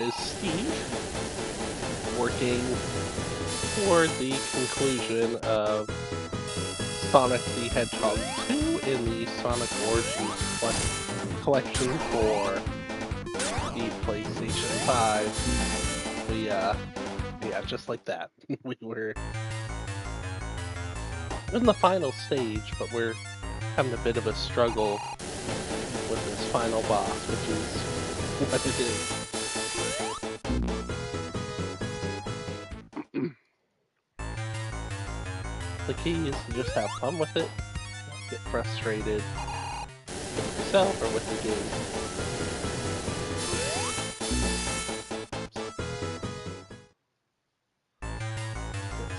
is Steve, working toward the conclusion of Sonic the Hedgehog 2 in the Sonic Origins collection for the PlayStation 5. Yeah, just like that. We were in the final stage, but we're having a bit of a struggle with this final boss, which is what it is. The key is to just have fun with it, not get frustrated with yourself or with the game.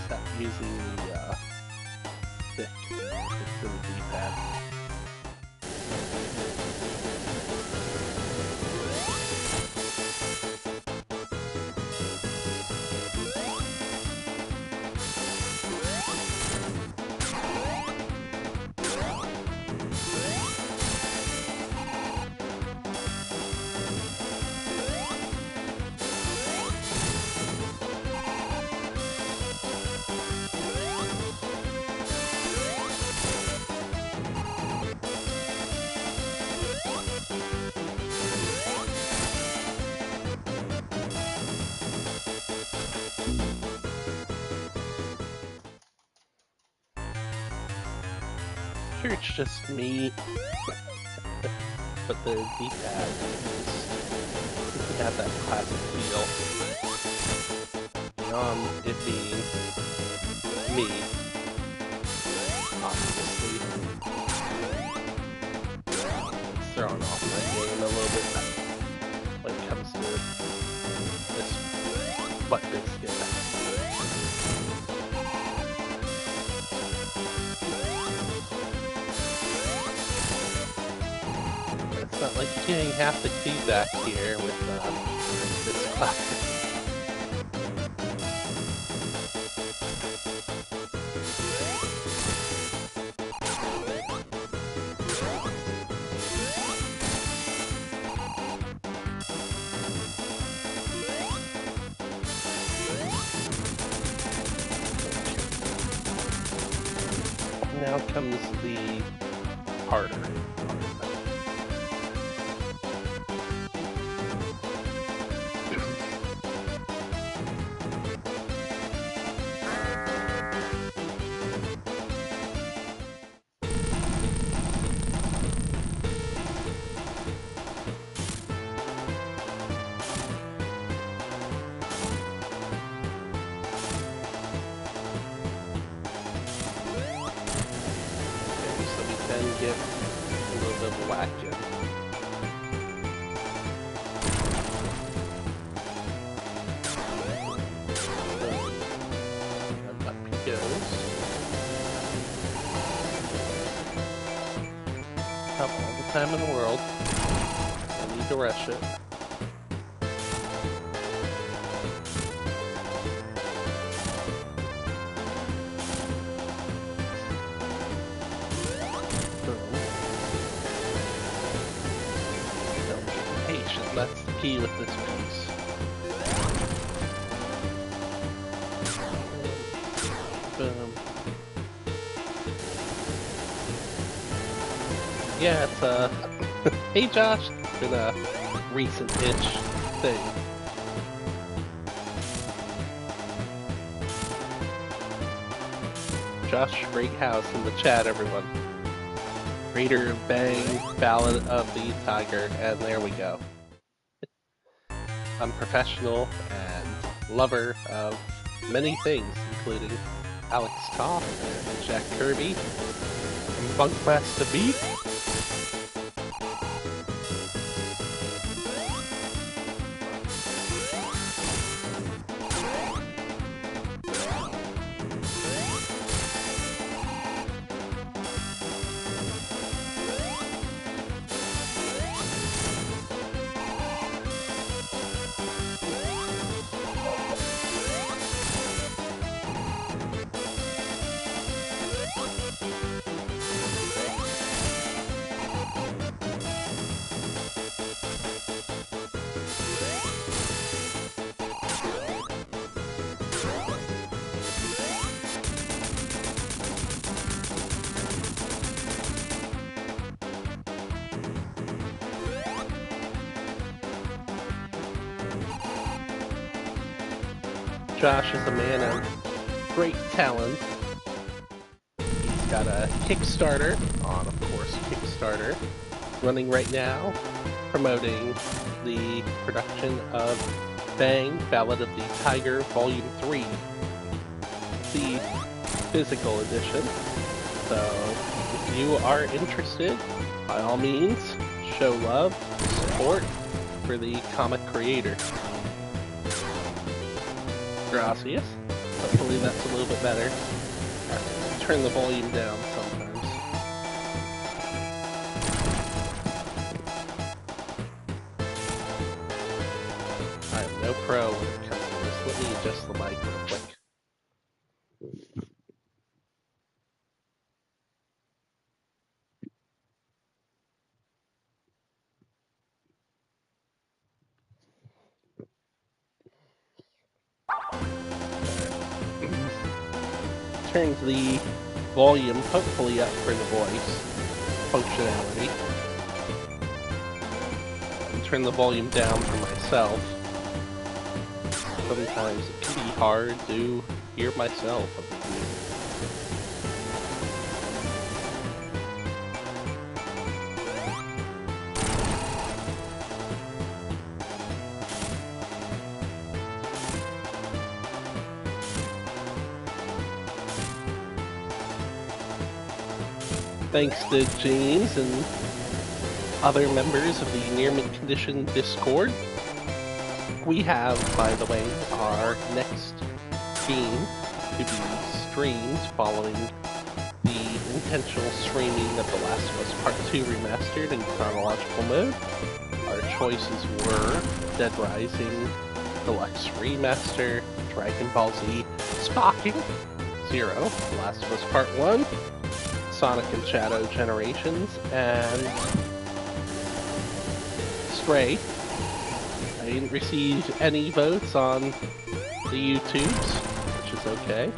Stop using the stick instead of the D-pad. Sure, it's just me, but the D-pad doesn't have that classic feel. It being me, obviously. It's throwing off my game a little bit when it comes to this butt biscuit. It's not like you're getting half the feedback here with this classic. Now comes the harder part. Get a little bit of whack in. And up he goes. Have all the time in the world. I need to rush it. That's the key with this piece. Boom. Yeah, it's hey Josh, it's been a recent-ish thing. Josh Breakhouse in the chat, everyone. Raider Bang, Ballad of the Tiger, and there we go. Unprofessional and lover of many things, including Alex Toth and Jack Kirby, and Bunkmaster Beat. Josh is a man of great talent. He's got a Kickstarter, on of course Kickstarter, running right now, promoting the production of Bang, Ballad of the Tiger Volume 3, the physical edition. So if you are interested, by all means, show love, support for the comic creator. Gracias. Hopefully that's a little bit better. I have to turn the volume down sometimes. I am no pro when it comes to this. Let me adjust the mic real quick. Turn the volume hopefully up for the voice functionality. And turn the volume down for myself. Sometimes it can be hard to hear myself. Thanks to James and other members of the Near Mint Condition Discord. We have, by the way, our next game to be streamed following the intentional streaming of The Last of Us Part 2 Remastered in chronological mode. Our choices were Dead Rising, Deluxe Remaster, Dragon Ball Z, Stalking, Zero, The Last of Us Part 1, Sonic and Shadow Generations, and Stray. I didn't receive any votes on the YouTubes, which is okay.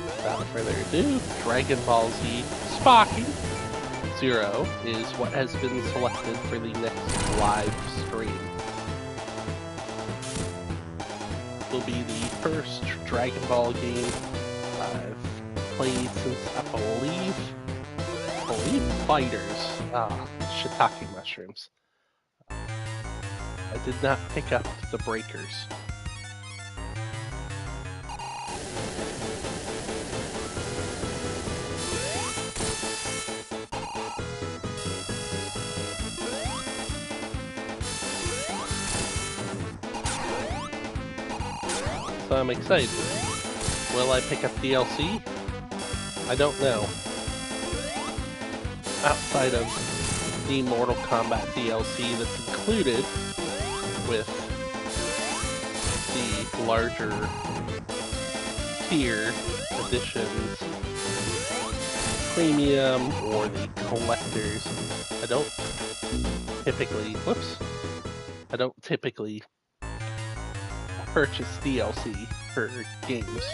Without further ado, Dragon Ball Z Sparking Zero is what has been selected for the next live stream. Will be the first Dragon Ball game I've played since I believe Fighters. Shiitake mushrooms. I did not pick up the Breakers. So I'm excited. Will I pick up DLC? I don't know. Outside of the Mortal Kombat DLC that's included with the larger tier editions, premium, or the collectors, I don't typically purchase DLC for games.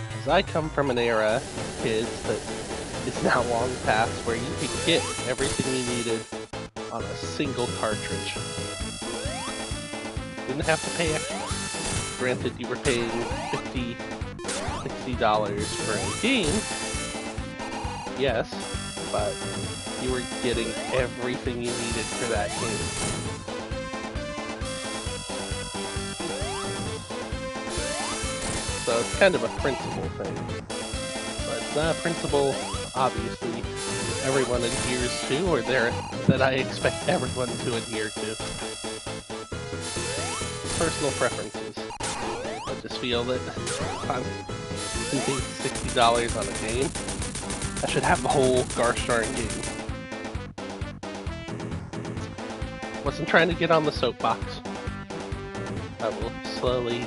Because I come from an era, kids, that is now long past where you could get everything you needed on a single cartridge. Didn't have to pay extra. Granted, you were paying $60 for a game, yes, but you were getting everything you needed for that game. So it's kind of a principle thing. But it's not a principle, obviously, everyone adheres to, or that I expect everyone to adhere to. Personal preferences. I just feel that if I'm spending $60 on a game, I should have the whole gosh darn game. Wasn't trying to get on the soapbox. I will slowly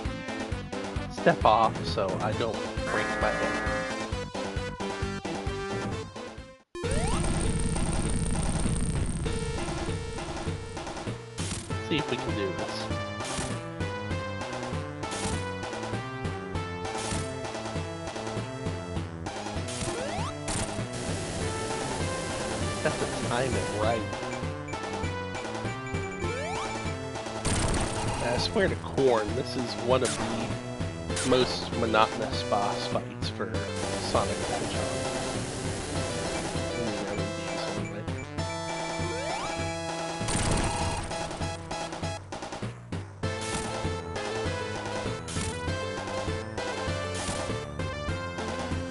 step off so I don't break my head. Let's see if we can do this. Have to time it right. I swear to Corn, this is one of the most monotonous boss fights for Sonic the Hedgehog. In the early days, anyway.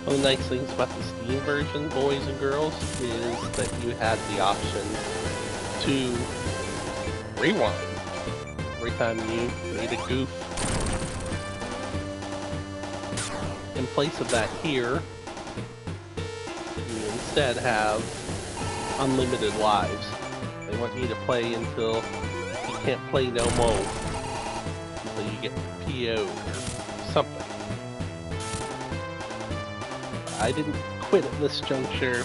One of the nice things about the Steam version, boys and girls, is that you had the option to rewind every time you made a goof. In place of that here, you instead have unlimited lives. They want you to play until you can't play no more, until you get PO'd or something. I didn't quit at this juncture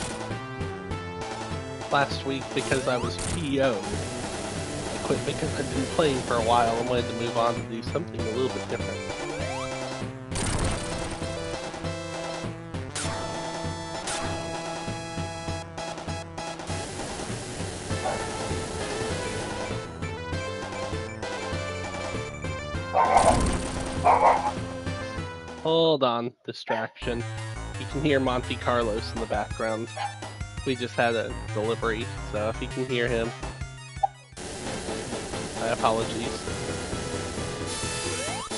last week because I was PO'd. I quit because I'd been playing for a while and wanted to move on to do something a little bit different. Hold on, distraction. You can hear Monte Carlos in the background. We just had a delivery, so if you can hear him, my apologies.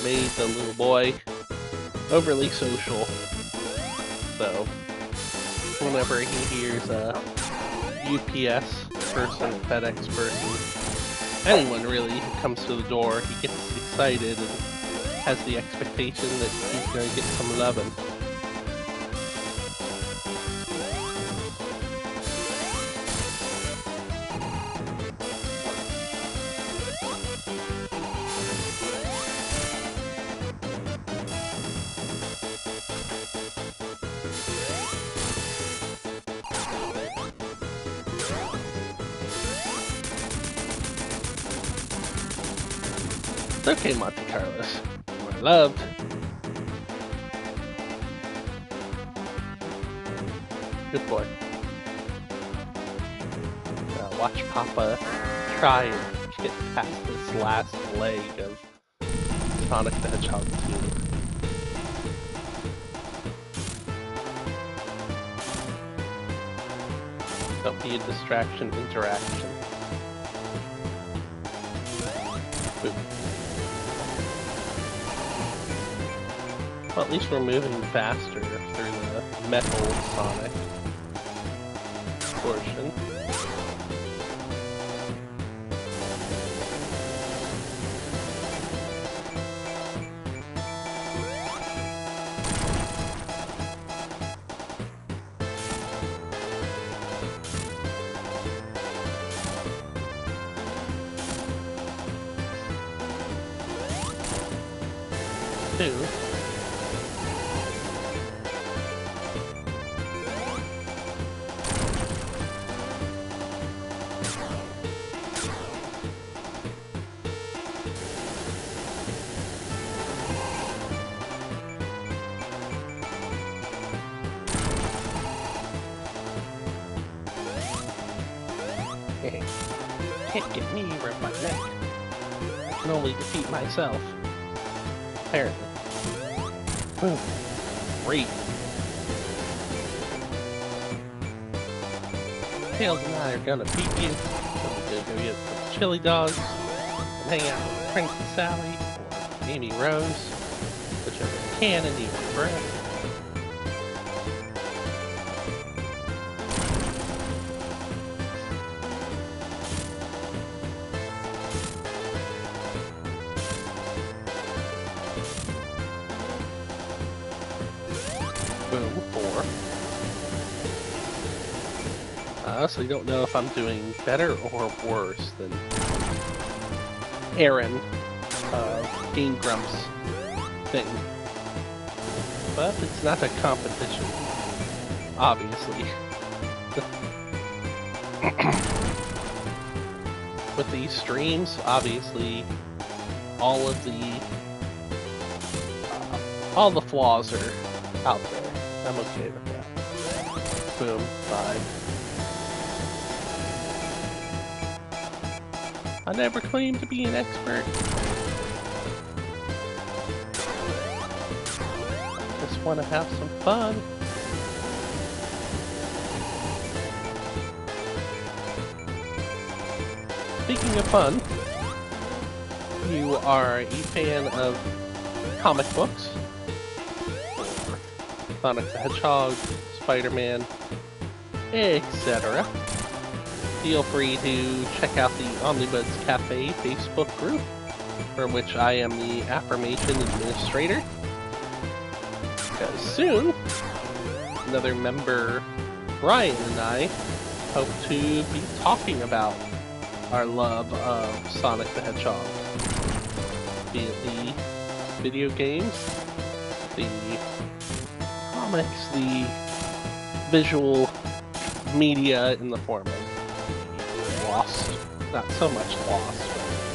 Made the little boy overly social, so whenever he hears a UPS person, a FedEx person, anyone really who comes to the door, he gets excited and has the expectation that he's going to get some loving. It's okay, Monte Carlos. You're loved. Good boy. Watch Papa try and get past this last leg of Sonic the Hedgehog 2. Don't be a distraction, interaction. Boop. Well, at least we're moving faster through the metal Sonic portion. Two. Can't get me around my neck. I can only defeat myself. Apparently. Great. Tails and I are gonna beat you. We're gonna go get some chili dogs and hang out with Princess Sally or Amy Rose, whichever can and eat bread. Boom, 4. I honestly don't know if I'm doing better or worse than Aaron, Game Grumps thing. But it's not a competition, obviously. With these streams, obviously, all the flaws are out there. I'm okay with that. Boom, 5. I never claimed to be an expert. want to have some fun. Speaking of fun, you are a fan of comic books, Sonic the Hedgehog, Spider-Man, etc. Feel free to check out the Omnibuds Cafe Facebook group, for which I am the Affirmation Administrator. Because soon, another member, Brian, and I hope to be talking about our love of Sonic the Hedgehog. Be it the video games, the comics, the visual media in the form of Lost, not so much Lost,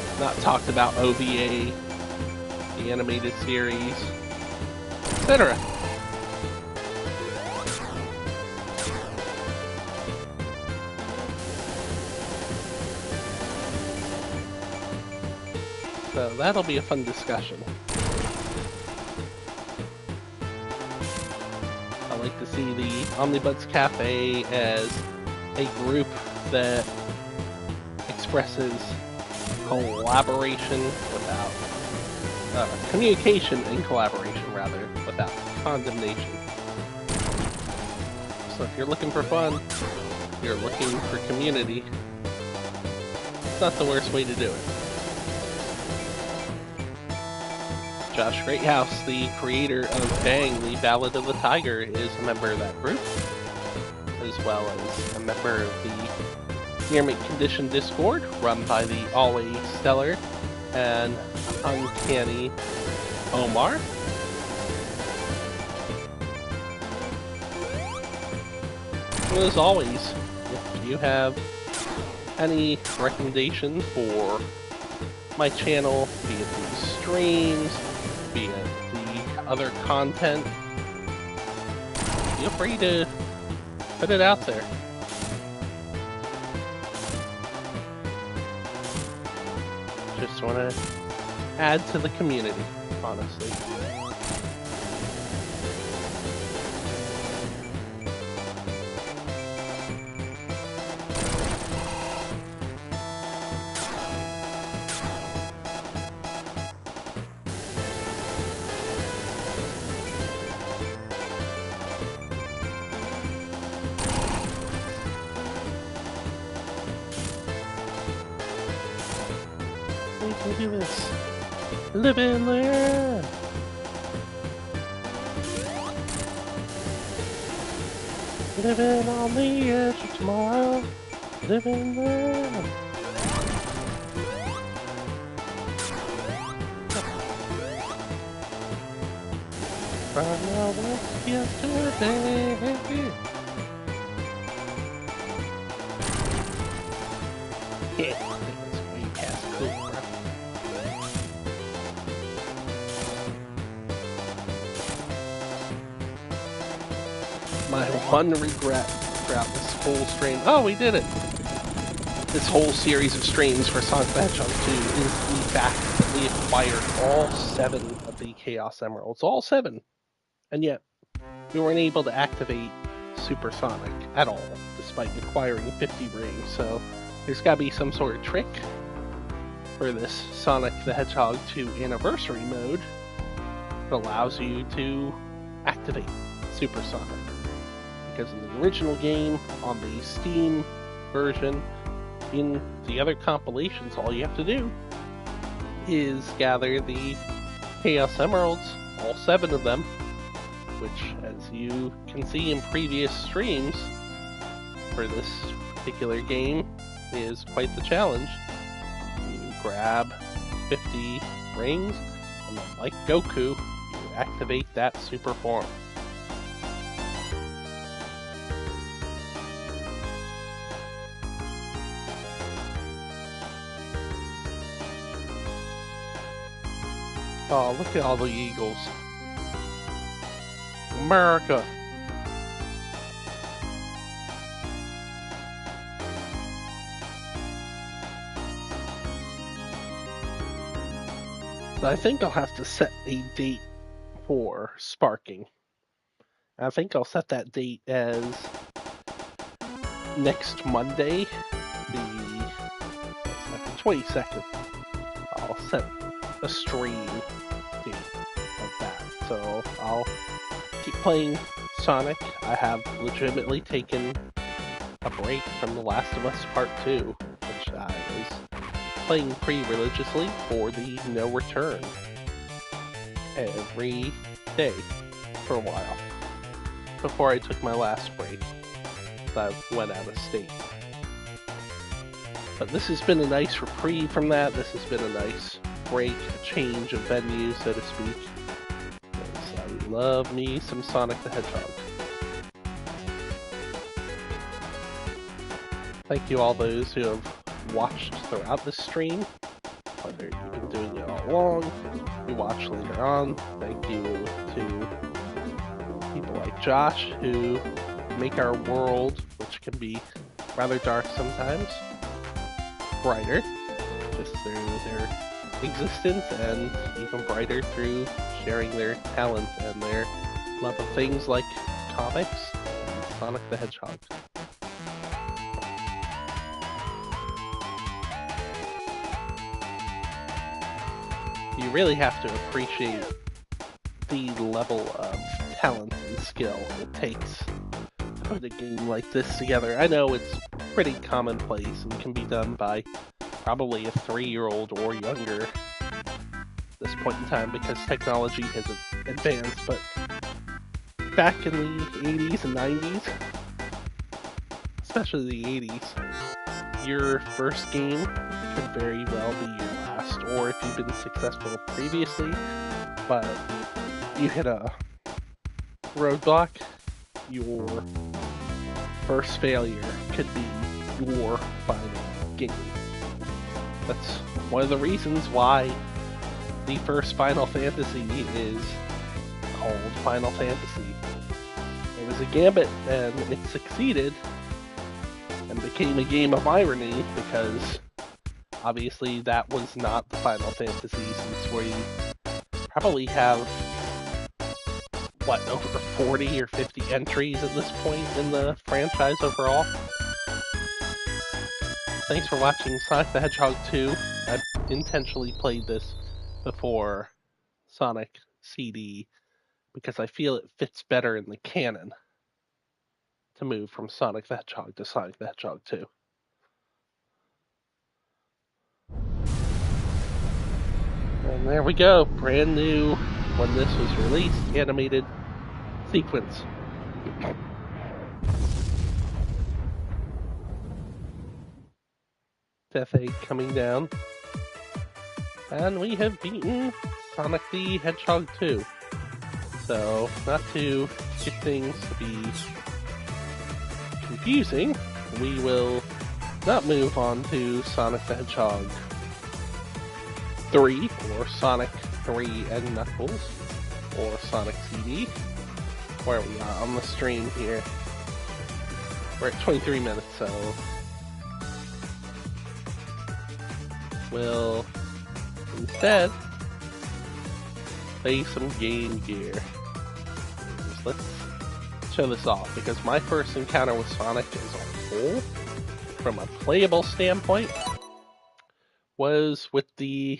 but not talked about OVA, the animated series, etc. So that'll be a fun discussion. I like to see the Omnibuds Cafe as a group that expresses collaboration without communication and collaboration, rather, without condemnation. So if you're looking for fun, you're looking for community, it's not the worst way to do it. Josh Greathouse, the creator of Bang, the Ballad of the Tiger, is a member of that group, as well as a member of the Near Mint Condition Discord, run by the always stellar and uncanny Omar. And as always, if you have any recommendations for my channel, be it the streams, be it the other content, feel free to put it out there. Just want to add to the community, honestly. Do this. Live and learn. Living on the edge of tomorrow. Live and learn. From now what's yesterday. Yeah. My one regret throughout this whole stream. Oh, we did it! This whole series of streams for Sonic the Hedgehog 2 is the fact that we acquired all 7 of the Chaos Emeralds. All 7! And yet, we weren't able to activate Super Sonic at all, despite acquiring 50 rings. So, there's gotta be some sort of trick for this Sonic the Hedgehog 2 Anniversary mode that allows you to activate Super Sonic. Because in the original game, on the Steam version, in the other compilations, all you have to do is gather the Chaos Emeralds, all 7 of them, which, as you can see in previous streams for this particular game, is quite the challenge. You grab 50 rings, and then, like Goku, you activate that super form. Oh, look at all the eagles. America! I think I'll have to set a date for sparking I think I'll set that date as next Monday, the 22nd. I'll set a stream date of that. So I'll keep playing Sonic. I have legitimately taken a break from The Last of Us Part 2, which I was playing pretty religiously for the No Return every day for a while before I took my last break. I went out of state. But this has been a nice reprieve from that. This has been a nice break, a change of venue, so to speak. Because I love me some Sonic the Hedgehog. Thank you all those who have watched throughout this stream, whether you've been doing it all along, you watch later on. Thank you to people like Josh who make our world, which can be rather dark sometimes, brighter just through their existence, and even brighter through sharing their talent and their love of things like comics and Sonic the Hedgehog. You really have to appreciate the level of talent and skill it takes to put a game like this together. I know it's pretty commonplace and can be done by probably a 3-year-old or younger at this point in time because technology has advanced, but back in the 80s and 90s, especially the 80s, your first game could very well be your last, or if you've been successful previously, but you hit a roadblock, your first failure could be your final game. That's one of the reasons why the first Final Fantasy is called Final Fantasy. It was a gambit, and it succeeded and became a game of irony because obviously that was not the Final Fantasy, since we probably have over 40 or 50 entries at this point in the franchise overall. Thanks for watching Sonic the Hedgehog 2. I intentionally played this before Sonic CD because I feel it fits better in the canon to move from Sonic the Hedgehog to Sonic the Hedgehog 2. And there we go, brand new, when this was released, animated sequence. Death Egg coming down. And we have beaten Sonic the Hedgehog 2. So, not to get things to be confusing, we will not move on to Sonic the Hedgehog 3, or Sonic 3 and Knuckles, or Sonic CD, where we are on the stream here. We're at 23 minutes, so we'll instead play some Game Gear. Let's show this off, because my first encounter with Sonic as a whole, from a playable standpoint, was with the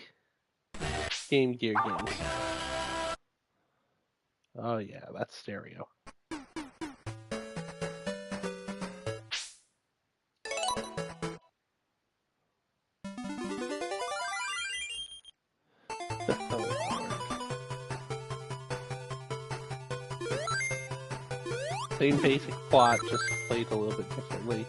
Game Gear games. Oh yeah, that's stereo. Same basic plot, just played a little bit differently.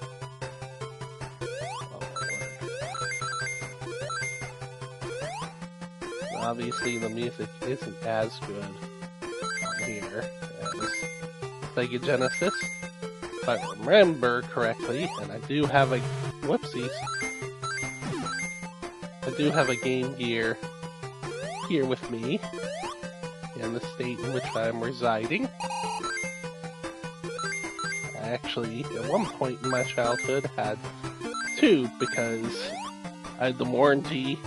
Obviously the music isn't as good on here as Sega Genesis, if I remember correctly, and I do have a... whoopsies. I do have a Game Gear here with me, in the state in which I'm residing. I actually, at one point in my childhood, had two, because I had the warranty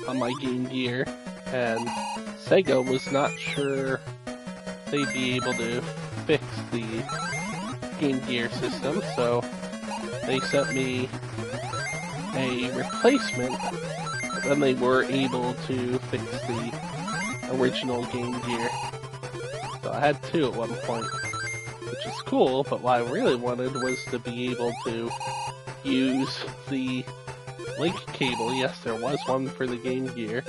on my Game Gear, and Sega was not sure they'd be able to fix the Game Gear system, so they sent me a replacement, but then they were able to fix the original Game Gear. So I had two at one point, which is cool, but what I really wanted was to be able to use the link cable, yes there was one for the Game Gear,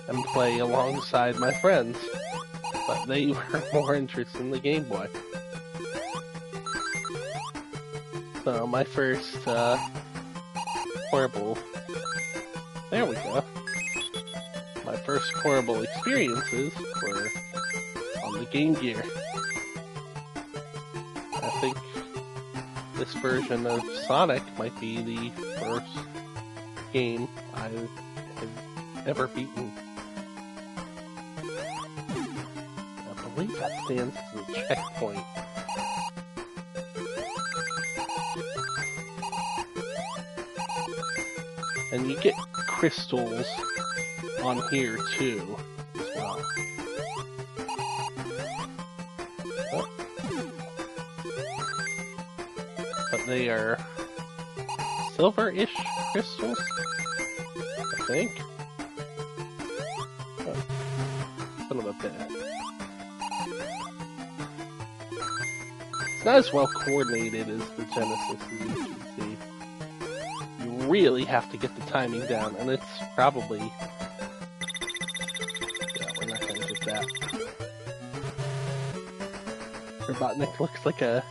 and play alongside my friends, but they were more interested in the Game Boy. So my first portable, there we go, my first portable experiences were on the Game Gear. I think this version of Sonic might be the first game I have ever beaten. I believe that stands as a checkpoint. And you get crystals on here too, as well. Oh. But they are silver-ish crystals, I think. Oh. Son of a bitch. It's not as well coordinated as the Genesis, as you can see. You really have to get the timing down, and it's probably... Yeah, we're not going to get that. Robotnik looks like a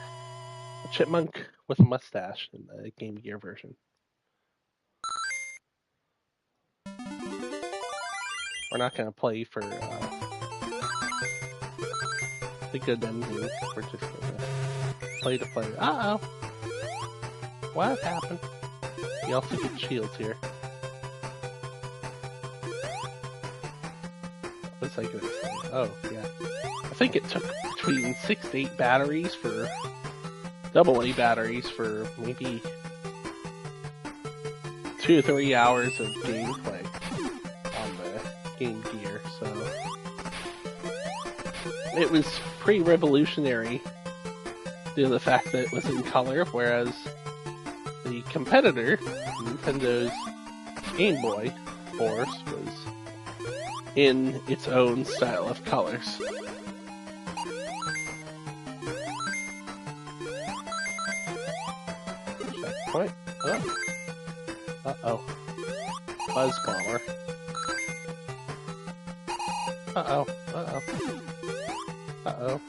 chipmunk with a mustache in the Game Gear version. We're not going to play for the good ending. We're just going to play to play. Uh-oh! What happened? You also get shields here. What was I going to say? Oh, yeah. I think it took between 6 to 8 batteries for... AA batteries for maybe 2 to 3 hours of gameplay on the Game Gear, so it was pretty revolutionary due to the fact that it was in color, whereas the competitor, Nintendo's Game Boy, of course, was in its own style of colors. Checkpoint. Oh. Uh-oh. Buzz bomber. Uh-oh. Uh-oh. Uh-oh.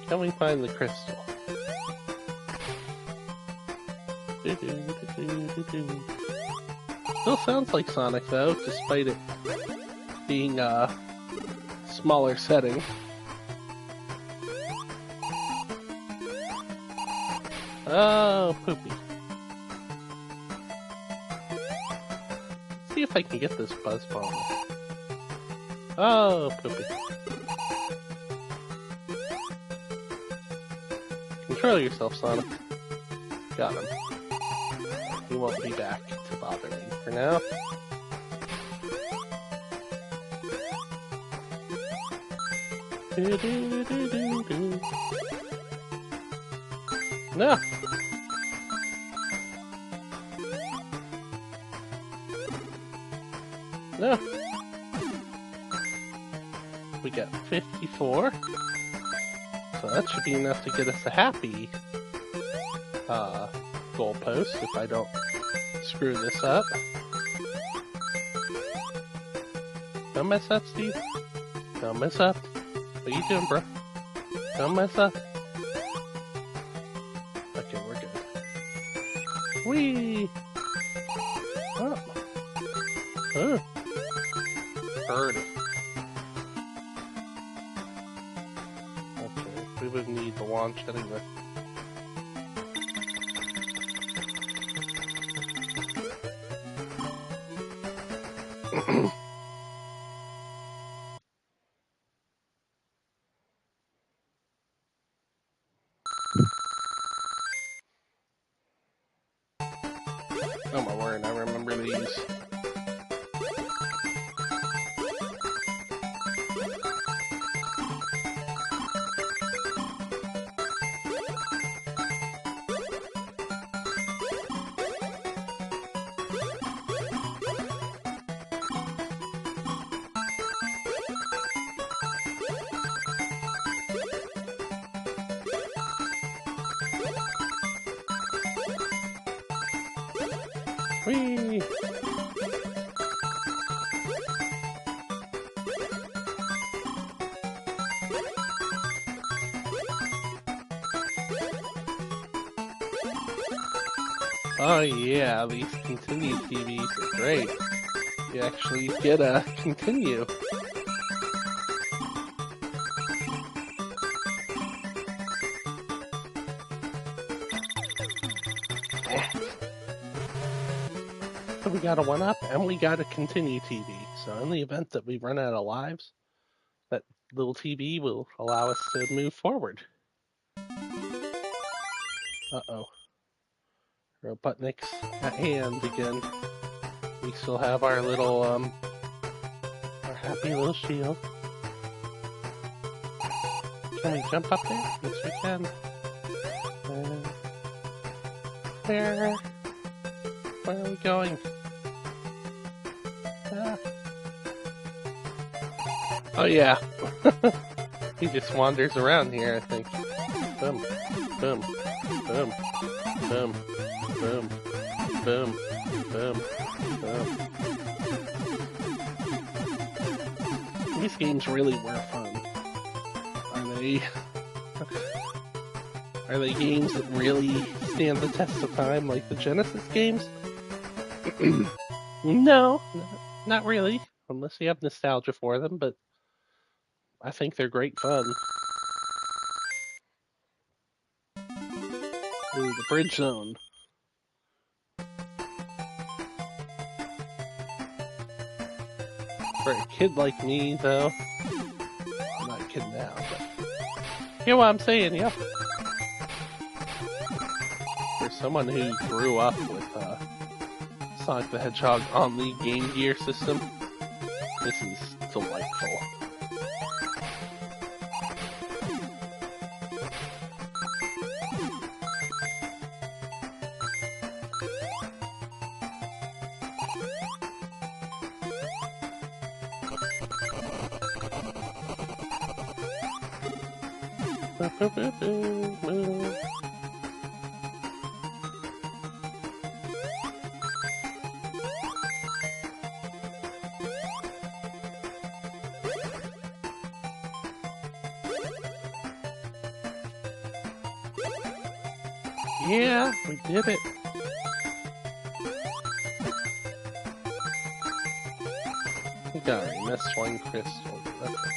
Can we find the crystal? Still sounds like Sonic though, despite it being a smaller setting. Oh, poopy. Let's see if I can get this buzz bomb. Oh, poopy. Control yourself, Sonic. Got him. He won't be back to bother me for now. No! No! We got 54. So that should be enough to get us a happy goalpost if I don't screw this up. Don't mess up, Steve. Don't mess up. What are you doing, bro? Don't mess up. Okay, we're good. Whee! Oh. Oh. Heard it. Okay, we would need the launch anyway. Oh my word, I remember these. Whee! Oh yeah, these continue TVs are great. You actually get a continue. So we got a 1-up and we got a continue TV. So in the event that we run out of lives, that little TV will allow us to move forward. Uh-oh. Robotnik's at hand again. We still have our little, our happy little shield. Can we jump up there? Yes, we can. Where are we going? Oh yeah. He just wanders around here, I think. Boom, boom, boom, boom, boom, boom, boom, boom. These games really were fun. Are they games that really stand the test of time like the Genesis games? No, not really. Unless you have nostalgia for them, but I think they're great fun. Ooh, the bridge zone. For a kid like me, though, I'm not a kid now, but you know what I'm saying, yeah. For someone who grew up with Sonic the Hedgehog on the Game Gear system, this is delightful. Yeah, we did it. We got a missed one crystal. That's okay.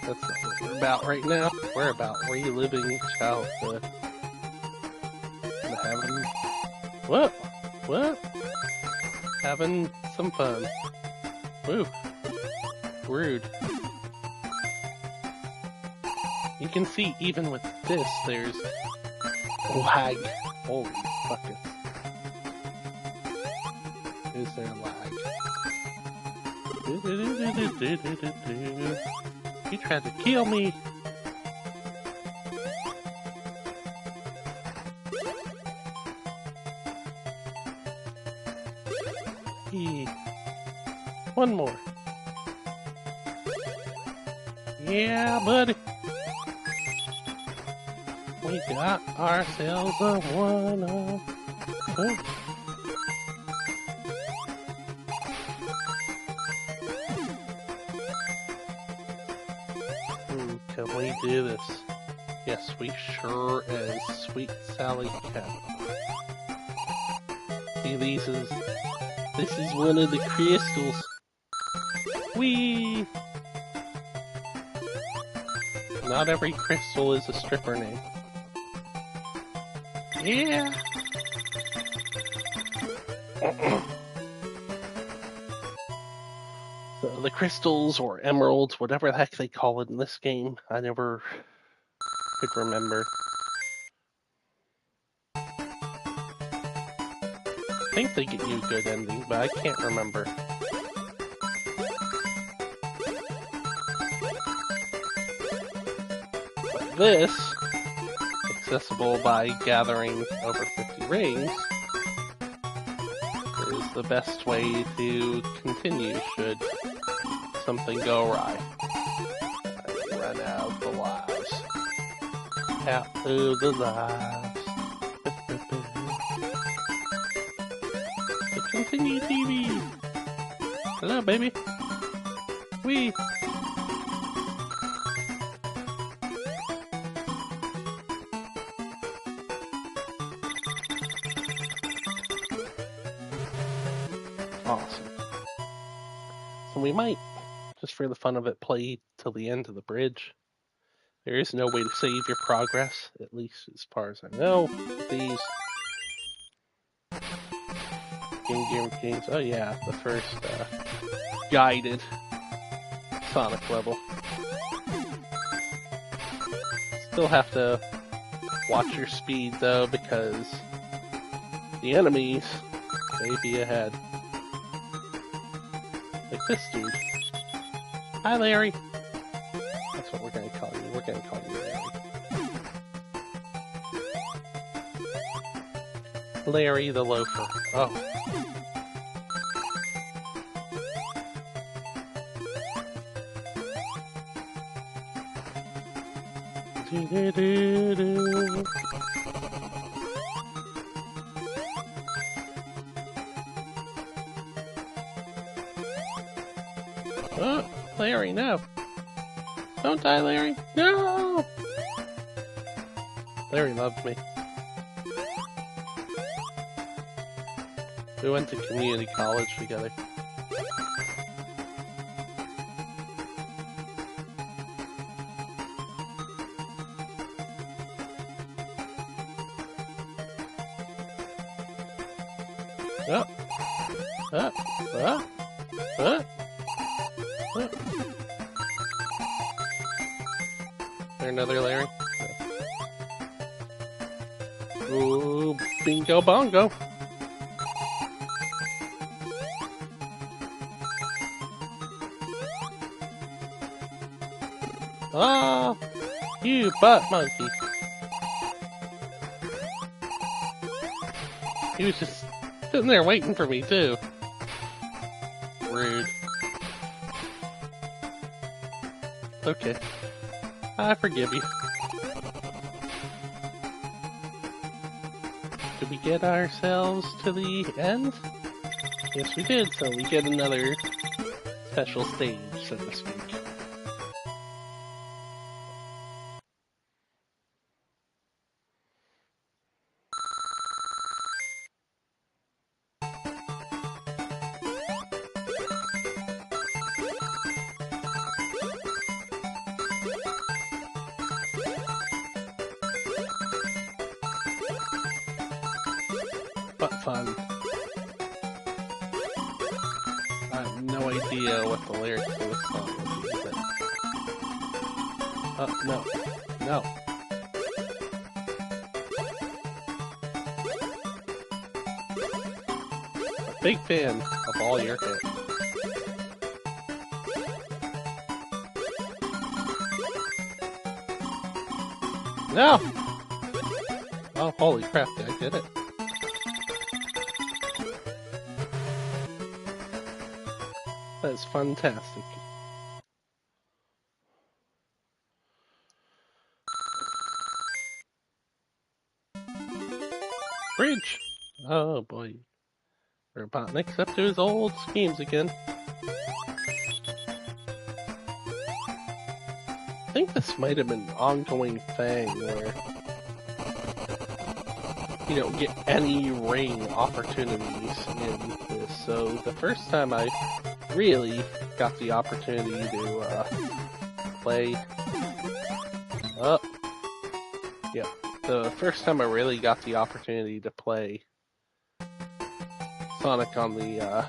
That's not what we're about right now. We're about reliving childhood. And having... What? Having some fun. Woo. Rude. You can see, even with this, there's lag. Holy buckets. Is there lag? He tried to kill me. One more. Yeah, buddy. We got ourselves a 1-up. Can we do this? Yes, we sure as sweet Sally can. See, this is one of the crystals. Whee! Not every crystal is a stripper name. Yeah! So the crystals or emeralds, whatever the heck they call it in this game, I never could remember. I think they get you a good ending, but I can't remember. But this, accessible by gathering over 50 rings, is the best way to continue should something go awry. I run out the lives. Out through the lives. Continue TV! Hello, baby! Wee! Awesome. So we might, just for the fun of it, play till the end of the bridge. There is no way to save your progress, at least as far as I know. These games. Oh yeah, the first guided Sonic level. Still have to watch your speed though, because the enemies may be ahead. Like this dude. Hi, Larry. That's what we're gonna call you. We're gonna call you Larry. Larry the loafer. Oh. Oh, Larry, no. Don't die, Larry. No! Larry loved me. We went to community college together. Oh. Is there another Larry? No. Ooh, bingo bongo. Ah, you butt monkey. He was just sitting there waiting for me too. Rude. Okay. I forgive you. Did we get ourselves to the end? Yes, we did, so we get another special stage, so to speak. But fun. I have no idea what the lyrics to this song would be, but... Oh, no. No. A big fan of all your hits. No! Oh, holy crap, I did it. That's fantastic. Bridge! Oh boy. Robotnik's up to his old schemes again. I think this might have been an ongoing thing where you don't get any ring opportunities in this. So the first time I really got the opportunity to play... yeah. The first time I really got the opportunity to play Sonic on the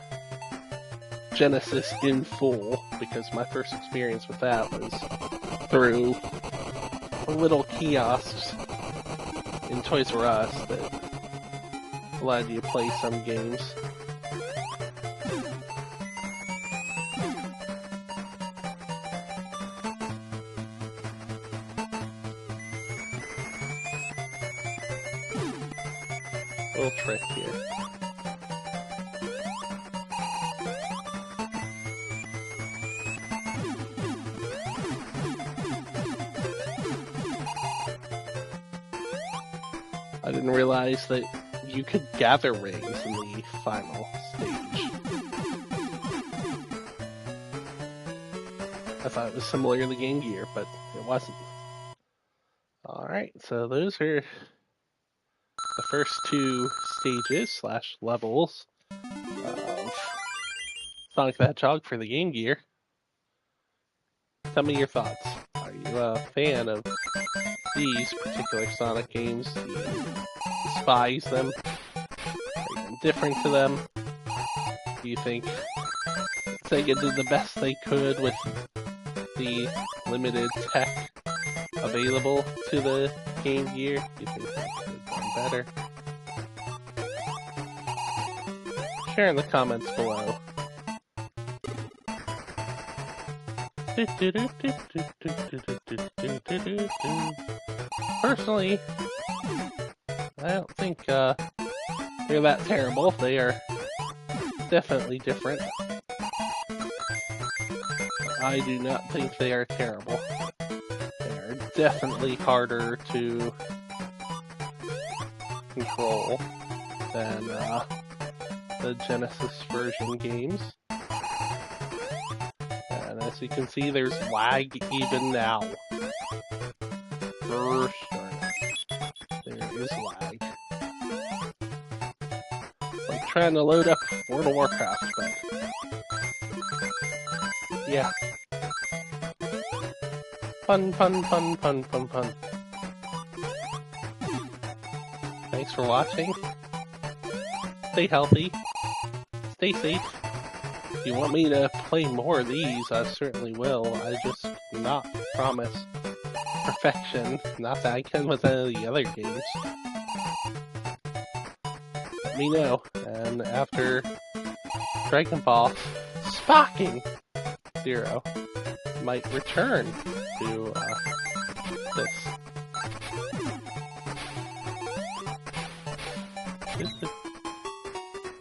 Genesis in full, because my first experience with that was through little kiosks in Toys R Us that allowed you to play some games. Little trick here. I didn't realize that you could gather rings in the final stage. I thought it was similar to the Game Gear, but it wasn't. Alright, so those are the first two stages / levels of Sonic the Hedgehog for the Game Gear. Tell me your thoughts. Are you a fan of these particular Sonic games? Do you despise them? Are you indifferent to them? Do you think Sega did the best they could with the limited tech available to the Game Gear? Do you think they could have done better? Share in the comments below. Personally, I don't think they're that terrible. They are definitely different. I do not think they are terrible. They are definitely harder to control than the Genesis version games. And as you can see, there's lag even now. For sure. There is lag. I'm trying to load up World of Warcraft, but yeah. Fun. Thanks for watching. Stay healthy. Stay safe. If you want me to play more of these, I certainly will. I just not promise perfection. Not that I can with any of the other games. Let me know. And after Dragon Ball Sparking Zero might return to this.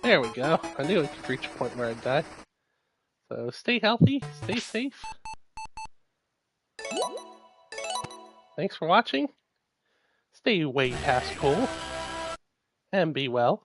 There we go. I knew I could reach a point where I'd die. So stay healthy, stay safe. Thanks for watching. Stay way past cool. And be well.